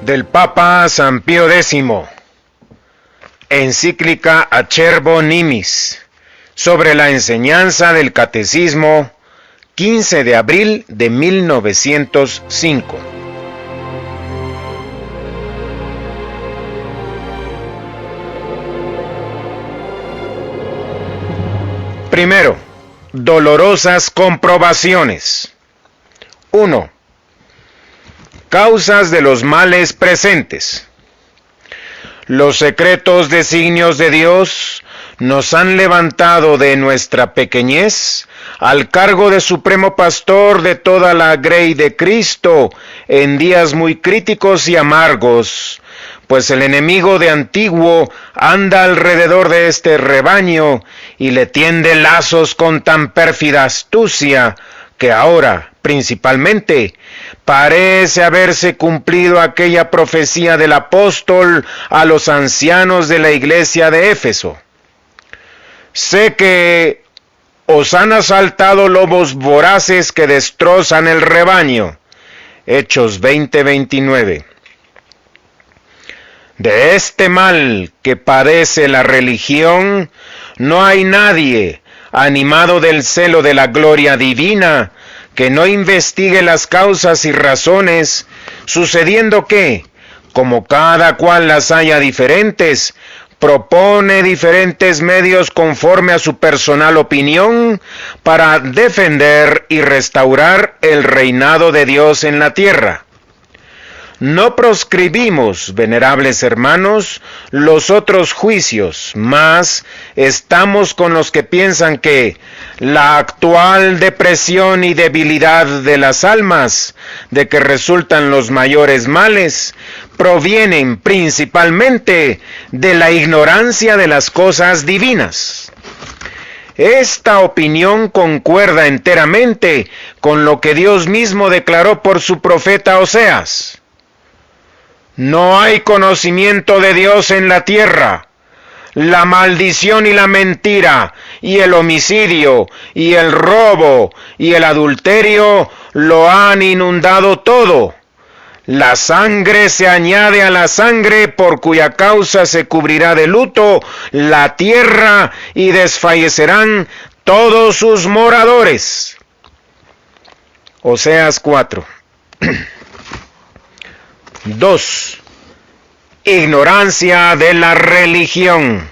del Papa San Pío X, encíclica Acerbo Nimis, sobre la enseñanza del Catecismo, 15 de abril de 1905. Primero, dolorosas comprobaciones. 1. Causas de los males presentes. Los secretos designios de Dios nos han levantado de nuestra pequeñez al cargo de supremo pastor de toda la grey de Cristo en días muy críticos y amargos, pues el enemigo de antiguo anda alrededor de este rebaño y le tiende lazos con tan pérfida astucia que ahora, principalmente, parece haberse cumplido aquella profecía del apóstol a los ancianos de la iglesia de Éfeso. Sé que os han asaltado lobos voraces que destrozan el rebaño. Hechos 20:29. De este mal que padece la religión, no hay nadie, animado del celo de la gloria divina, que no investigue las causas y razones, sucediendo que, como cada cual las haya diferentes, propone diferentes medios conforme a su personal opinión para defender y restaurar el reinado de Dios en la tierra. No proscribimos, venerables hermanos, los otros juicios, mas estamos con los que piensan que la actual depresión y debilidad de las almas, de que resultan los mayores males, provienen principalmente de la ignorancia de las cosas divinas. Esta opinión concuerda enteramente con lo que Dios mismo declaró por su profeta Oseas. No hay conocimiento de Dios en la tierra. La maldición y la mentira, y el homicidio, y el robo, y el adulterio lo han inundado todo. La sangre se añade a la sangre, por cuya causa se cubrirá de luto la tierra, y desfallecerán todos sus moradores. Oseas 4. 2. Ignorancia de la religión.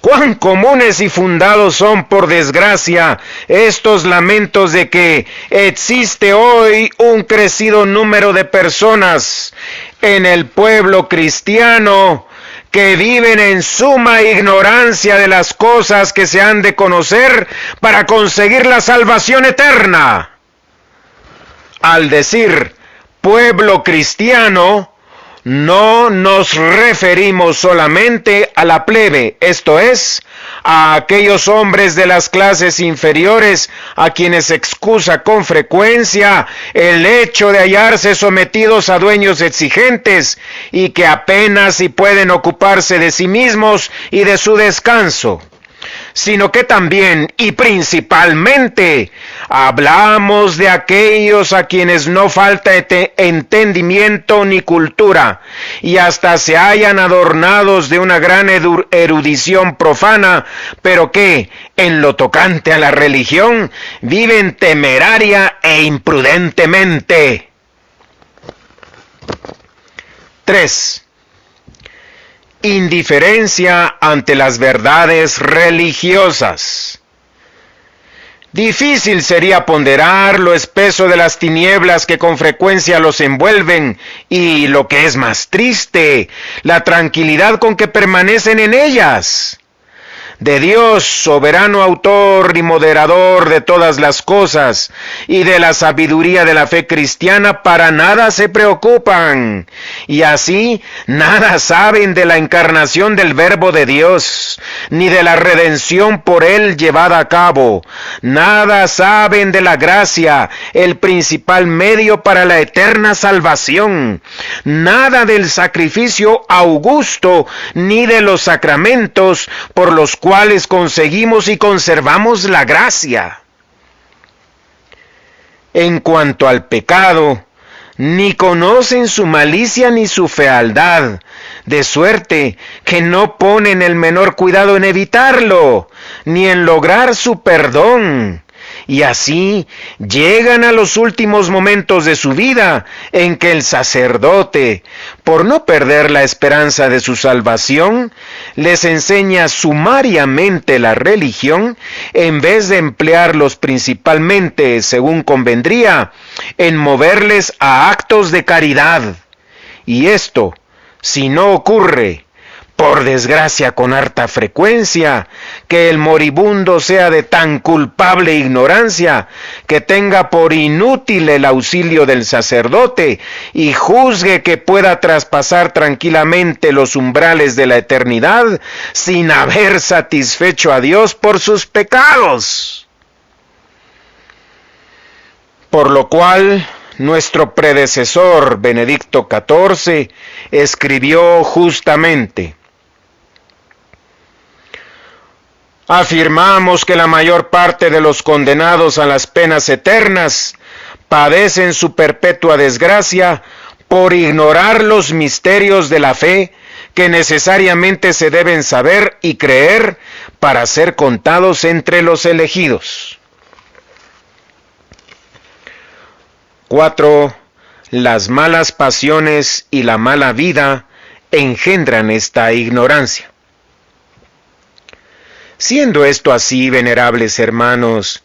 Cuán comunes y fundados son, por desgracia, estos lamentos de que existe hoy un crecido número de personas en el pueblo cristiano que viven en suma ignorancia de las cosas que se han de conocer para conseguir la salvación eterna. Al decir pueblo cristiano, no nos referimos solamente a la plebe, esto es, a aquellos hombres de las clases inferiores a quienes excusa con frecuencia el hecho de hallarse sometidos a dueños exigentes y que apenas si pueden ocuparse de sí mismos y de su descanso, sino que también y principalmente hablamos de aquellos a quienes no falta entendimiento ni cultura, y hasta se hallan adornados de una gran erudición profana, pero que, en lo tocante a la religión, viven temeraria e imprudentemente. 3. Indiferencia ante las verdades religiosas. Difícil sería ponderar lo espeso de las tinieblas que con frecuencia los envuelven y, lo que es más triste, la tranquilidad con que permanecen en ellas. De Dios, soberano autor y moderador de todas las cosas, y de la sabiduría de la fe cristiana, para nada se preocupan, y así nada saben de la encarnación del Verbo de Dios, ni de la redención por Él llevada a cabo. Nada saben de la gracia, el principal medio para la eterna salvación. Nada del sacrificio augusto, ni de los sacramentos por los cuales conseguimos y conservamos la gracia. En cuanto al pecado, ni conocen su malicia ni su fealdad, de suerte que no ponen el menor cuidado en evitarlo, ni en lograr su perdón. Y así llegan a los últimos momentos de su vida, en que el sacerdote, por no perder la esperanza de su salvación, les enseña sumariamente la religión, en vez de emplearlos principalmente, según convendría, en moverles a actos de caridad. Y esto, si no ocurre, por desgracia con harta frecuencia, que el moribundo sea de tan culpable ignorancia, que tenga por inútil el auxilio del sacerdote, y juzgue que pueda traspasar tranquilamente los umbrales de la eternidad, sin haber satisfecho a Dios por sus pecados. Por lo cual, nuestro predecesor, Benedicto XIV, escribió justamente: afirmamos que la mayor parte de los condenados a las penas eternas padecen su perpetua desgracia por ignorar los misterios de la fe que necesariamente se deben saber y creer para ser contados entre los elegidos. 4. Las malas pasiones y la mala vida engendran esta ignorancia. Siendo esto así, venerables hermanos,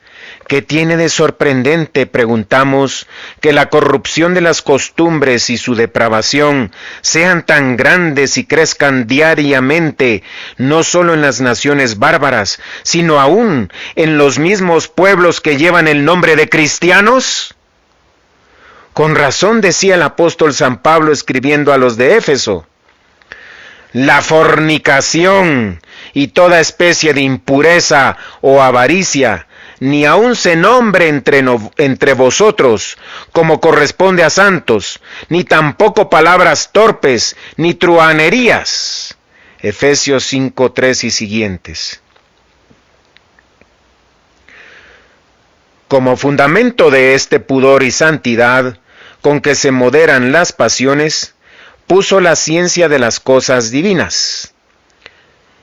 ¿qué tiene de sorprendente, preguntamos, que la corrupción de las costumbres y su depravación sean tan grandes y crezcan diariamente, no solo en las naciones bárbaras, sino aún en los mismos pueblos que llevan el nombre de cristianos? Con razón decía el apóstol San Pablo escribiendo a los de Éfeso: la fornicación y toda especie de impureza o avaricia, ni aun se nombre entre vosotros, como corresponde a santos, ni tampoco palabras torpes, ni truhanerías. Efesios 5:3 y siguientes. Como fundamento de este pudor y santidad, con que se moderan las pasiones, puso la ciencia de las cosas divinas.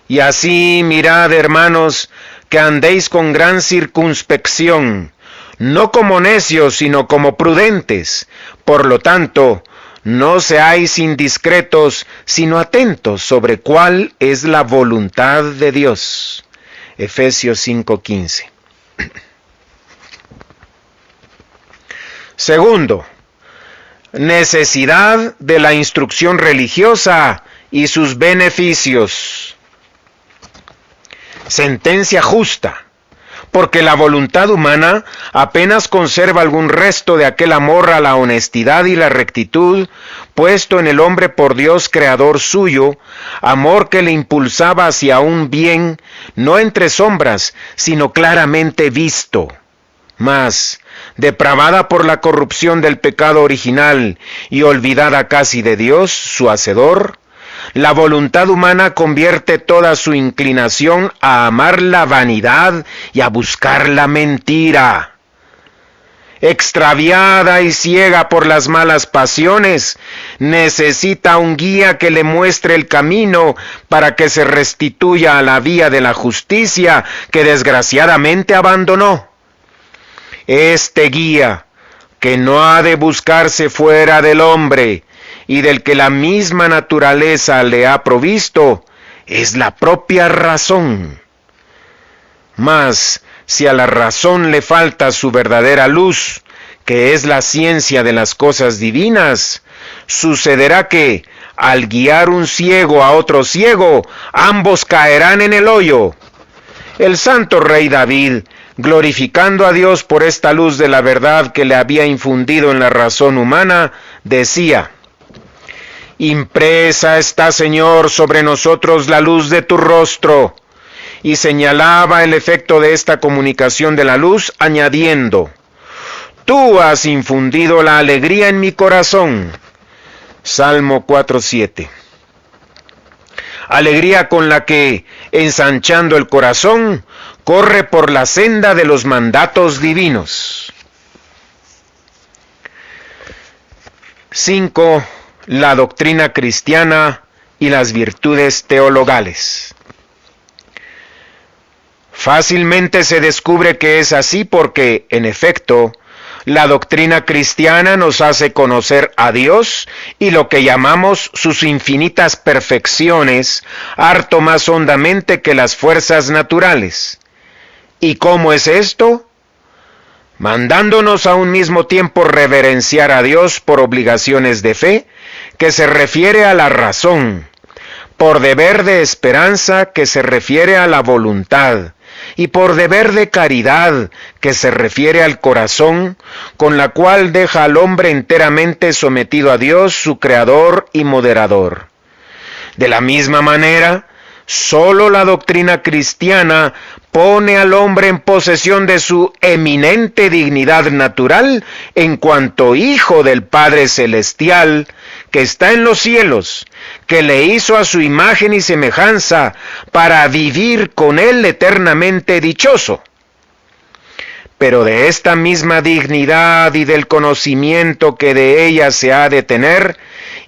Y así mirad, hermanos, que andéis con gran circunspección, no como necios, sino como prudentes. Por lo tanto, no seáis indiscretos, sino atentos sobre cuál es la voluntad de Dios. Efesios 5:15. Segundo, necesidad de la instrucción religiosa y sus beneficios. Sentencia justa, porque la voluntad humana apenas conserva algún resto de aquel amor a la honestidad y la rectitud puesto en el hombre por Dios creador suyo, amor que le impulsaba hacia un bien, no entre sombras, sino claramente visto. Mas, depravada por la corrupción del pecado original y olvidada casi de Dios, su hacedor, la voluntad humana convierte toda su inclinación a amar la vanidad y a buscar la mentira. Extraviada y ciega por las malas pasiones, necesita un guía que le muestre el camino para que se restituya a la vía de la justicia que desgraciadamente abandonó. Este guía, que no ha de buscarse fuera del hombre y del que la misma naturaleza le ha provisto, es la propia razón. Mas, si a la razón le falta su verdadera luz, que es la ciencia de las cosas divinas, sucederá que, al guiar un ciego a otro ciego, ambos caerán en el hoyo. El santo rey David, glorificando a Dios por esta luz de la verdad que le había infundido en la razón humana, decía: impresa está, Señor, sobre nosotros la luz de tu rostro. Y señalaba el efecto de esta comunicación de la luz, añadiendo: tú has infundido la alegría en mi corazón. Salmo 4:7. Alegría con la que, ensanchando el corazón, corre por la senda de los mandatos divinos. 5. La doctrina cristiana y las virtudes teologales. Fácilmente se descubre que es así porque, en efecto, la doctrina cristiana nos hace conocer a Dios y lo que llamamos sus infinitas perfecciones, harto más hondamente que las fuerzas naturales. ¿Y cómo es esto? Mandándonos a un mismo tiempo reverenciar a Dios por obligaciones de fe, que se refiere a la razón, por deber de esperanza, que se refiere a la voluntad, y por deber de caridad, que se refiere al corazón, con la cual deja al hombre enteramente sometido a Dios, su Creador y Moderador. De la misma manera, sólo la doctrina cristiana pone al hombre en posesión de su eminente dignidad natural en cuanto hijo del Padre Celestial, que está en los cielos, que le hizo a su imagen y semejanza para vivir con él eternamente dichoso. Pero de esta misma dignidad y del conocimiento que de ella se ha de tener,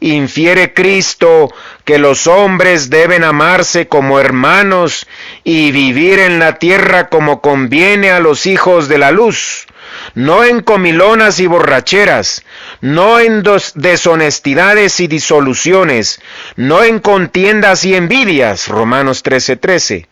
infiere Cristo que los hombres deben amarse como hermanos y vivir en la tierra como conviene a los hijos de la luz, no en comilonas y borracheras, no en deshonestidades y disoluciones, no en contiendas y envidias. Romanos 13:13.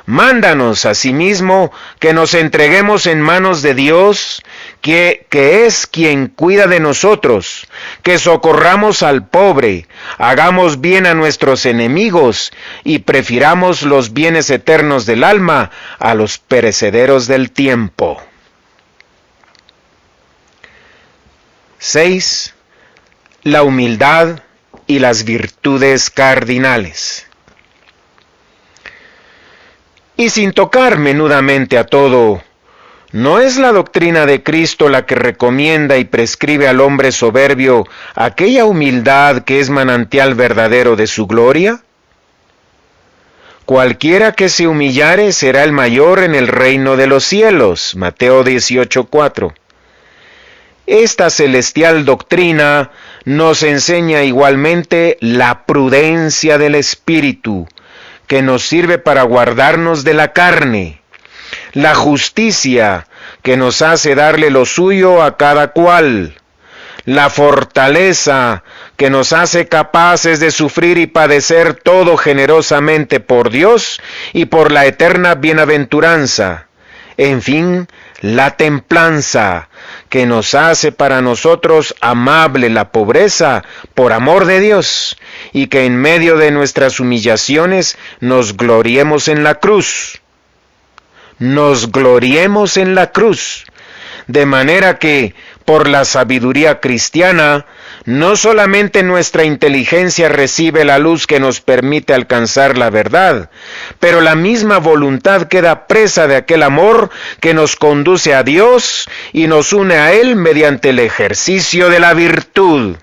Mándanos asimismo que nos entreguemos en manos de Dios, que es quien cuida de nosotros, que socorramos al pobre, hagamos bien a nuestros enemigos y prefiramos los bienes eternos del alma a los perecederos del tiempo. 6. La humildad y las virtudes cardinales. Y sin tocar menudamente a todo, ¿no es la doctrina de Cristo la que recomienda y prescribe al hombre soberbio aquella humildad que es manantial verdadero de su gloria? Cualquiera que se humillare será el mayor en el reino de los cielos. Mateo 18:4. Esta celestial doctrina nos enseña igualmente la prudencia del espíritu, que nos sirve para guardarnos de la carne, la justicia, que nos hace darle lo suyo a cada cual, la fortaleza, que nos hace capaces de sufrir y padecer todo generosamente por Dios y por la eterna bienaventuranza, en fin, la templanza, que nos hace para nosotros amable la pobreza por amor de Dios, y que en medio de nuestras humillaciones nos gloriemos en la cruz. Nos gloriemos en la cruz, de manera que, por la sabiduría cristiana, no solamente nuestra inteligencia recibe la luz que nos permite alcanzar la verdad, pero la misma voluntad queda presa de aquel amor que nos conduce a Dios y nos une a Él mediante el ejercicio de la virtud.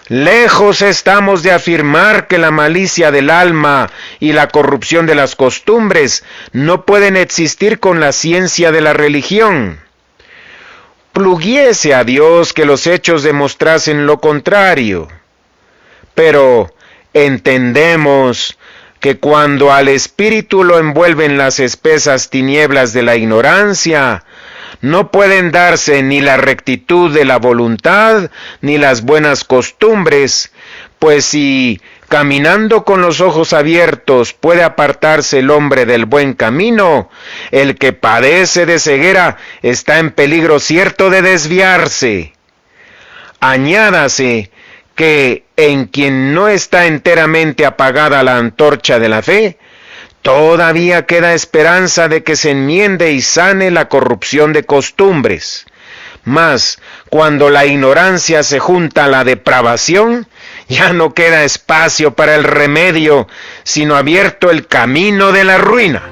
Lejos estamos de afirmar que la malicia del alma y la corrupción de las costumbres no pueden existir con la ciencia de la religión. Pluguiese a Dios que los hechos demostrasen lo contrario. Pero entendemos que cuando al espíritu lo envuelven las espesas tinieblas de la ignorancia, no pueden darse ni la rectitud de la voluntad, ni las buenas costumbres, pues si caminando con los ojos abiertos puede apartarse el hombre del buen camino, el que padece de ceguera está en peligro cierto de desviarse. Añádase que en quien no está enteramente apagada la antorcha de la fe, todavía queda esperanza de que se enmiende y sane la corrupción de costumbres. Mas, cuando la ignorancia se junta a la depravación, ya no queda espacio para el remedio, sino abierto el camino de la ruina.